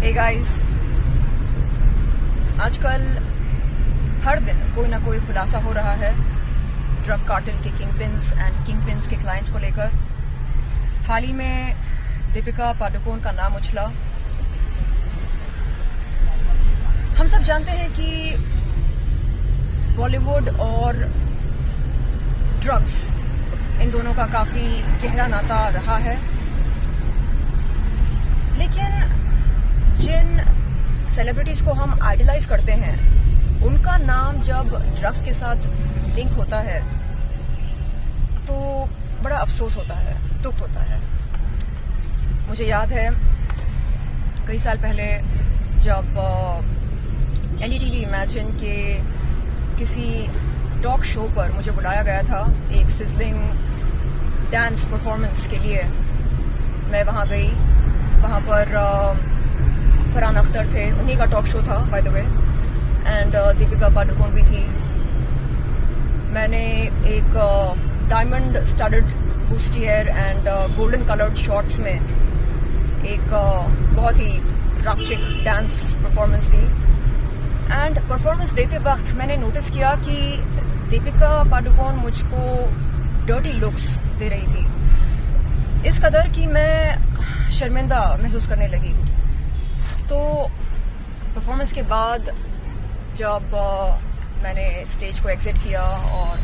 Hey guys, आजकल हर दिन कोई ना कोई खुलासा हो रहा है ड्रग कार्टेल के किंगपिन्स के क्लाइंट्स को लेकर। हाल ही में दीपिका पादुकोण का नाम उछला। हम सब जानते हैं कि बॉलीवुड और ड्रग्स, इन दोनों का काफी गहरा नाता रहा है, लेकिन जिन सेलिब्रिटीज को हम आइडलाइज करते हैं उनका नाम जब ड्रग्स के साथ लिंक होता है तो बड़ा अफसोस होता है, दुख होता है। मुझे याद है कई साल पहले जब एनडीटीवी इमेजिन के किसी टॉक शो पर मुझे बुलाया गया था एक सिजलिंग डांस परफॉर्मेंस के लिए। मैं वहां गई। वहां पर फरहान अख्तर थे, उन्हीं का टॉक शो था by the way, and Deepika Padukone भी थी। मैंने एक diamond studded bustier and golden coloured shorts में एक बहुत ही ड्रामचिक डांस परफॉर्मेंस दी। एंड परफॉर्मेंस देते वक्त मैंने नोटिस किया कि दीपिका पादुकोण मुझको डर्टी लुक्स दे रही थी, इस कदर कि मैं शर्मिंदा महसूस करने लगी। तो परफॉर्मेंस के बाद जब मैंने स्टेज को एग्जिट किया और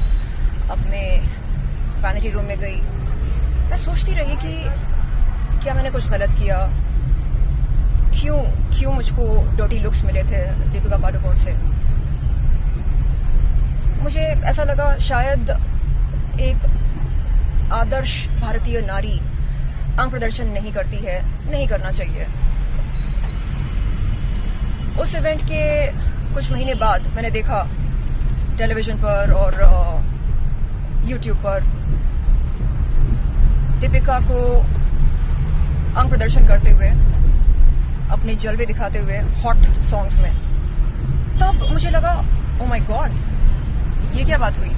अपने वैनिटी रूम में गई, मैं सोचती रही कि क्या मैंने कुछ गलत किया, क्यों मुझको डर्टी लुक्स मिले थे दीपिका पादुकोण से। मुझे ऐसा लगा शायद एक आदर्श भारतीय नारी अंग प्रदर्शन नहीं करती है, नहीं करना चाहिए। उस इवेंट के कुछ महीने बाद मैंने देखा टेलीविजन पर और यूट्यूब पर दीपिका को अंग प्रदर्शन करते हुए, अपने जलवे दिखाते हुए हॉट सॉन्ग्स में। तब मुझे लगा ओ माय गॉड, ये क्या बात हुई।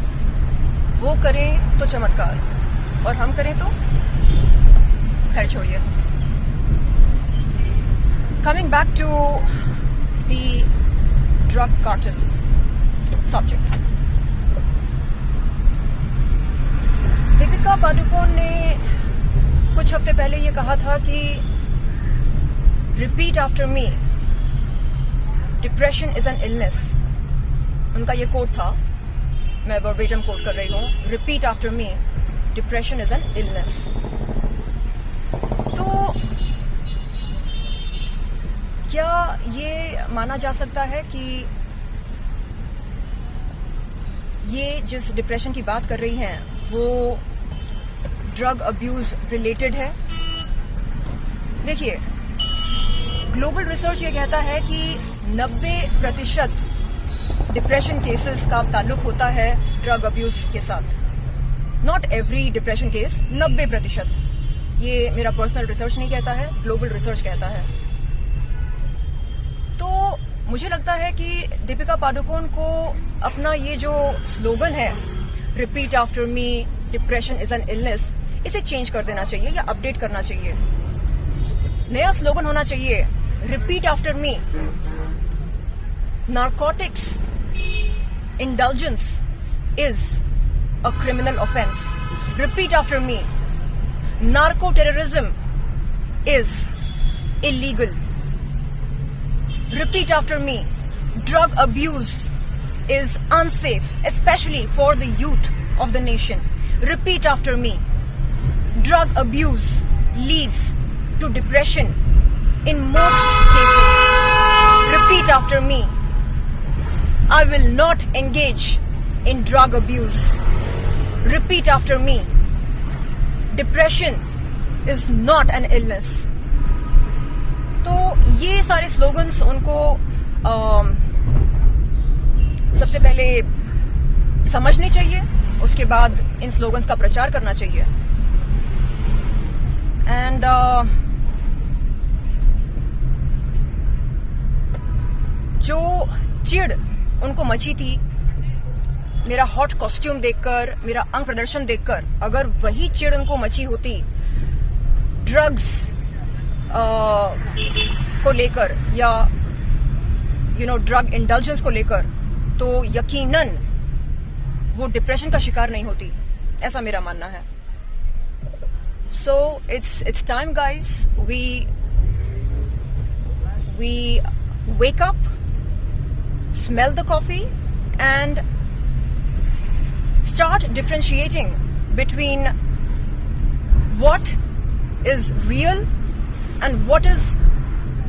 वो करें तो चमत्कार और हम करें तो खैर छोड़िए। Coming back to the drug cartel subject. Deepika Padukone ने कुछ हफ्ते पहले ये कहा था कि repeat after me, depression is an illness. उनका ये कोट था, मैं वर्बेटम कोट कर रही हूं, repeat after me, depression is an illness. तो क्या ये माना जा सकता है कि ये जिस डिप्रेशन की बात कर रही हैं वो ड्रग अब्यूज रिलेटेड है? देखिए, ग्लोबल रिसर्च ये कहता है कि 90% डिप्रेशन केसेस का ताल्लुक होता है ड्रग अब्यूज के साथ। Not every depression case, 90%। ये मेरा पर्सनल रिसर्च नहीं कहता है, ग्लोबल रिसर्च कहता है। मुझे लगता है कि दीपिका पादुकोण को अपना ये जो स्लोगन है, repeat after me, depression is an illness, इसे चेंज कर देना चाहिए या अपडेट करना चाहिए। नया स्लोगन होना चाहिए, repeat after me, narcotics indulgence is a criminal offence. Repeat after me, narco terrorism is illegal. Repeat after me, drug abuse is unsafe, especially for the youth of the nation. Repeat after me, drug abuse leads to depression in most cases. Repeat after me, I will not engage in drug abuse. Repeat after me, depression is not an illness. तो ये सारे slogans उनको सबसे पहले समझने चाहिए, उसके बाद इन स्लोगन्स का प्रचार करना चाहिए। एंड जो चिढ़ उनको मची थी मेरा हॉट कॉस्ट्यूम देखकर, मेरा अंग प्रदर्शन देखकर, अगर वही चिढ़ उनको मची होती ड्रग्स को लेकर या ड्रग इंडल्जेंस को लेकर, तो यकीनन वो डिप्रेशन का शिकार नहीं होती, ऐसा मेरा मानना है. So it's time guys, we wake up, smell the coffee and start differentiating between what is real and what is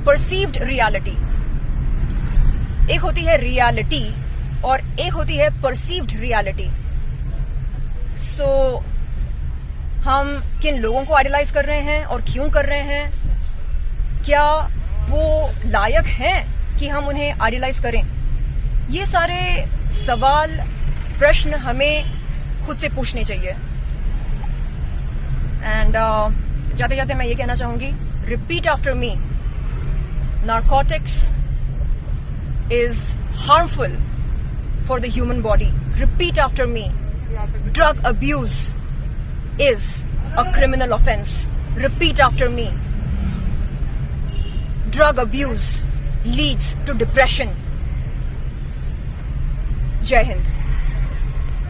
perceived reality. एक होती है रियलिटी और एक होती है परसीव्ड रियलिटी. सो हम किन लोगों को आइडलाइज कर रहे हैं और क्यों कर रहे हैं, क्या वो लायक हैं कि हम उन्हें आइडलाइज करें, ये सारे सवाल प्रश्न हमें खुद से पूछने चाहिए. एंड जाते जाते मैं ये कहना चाहूंगी, repeat after me, narcotics is harmful for the human body. Repeat after me. Drug abuse is a criminal offense. Repeat after me. Drug abuse leads to depression. Jai Hind.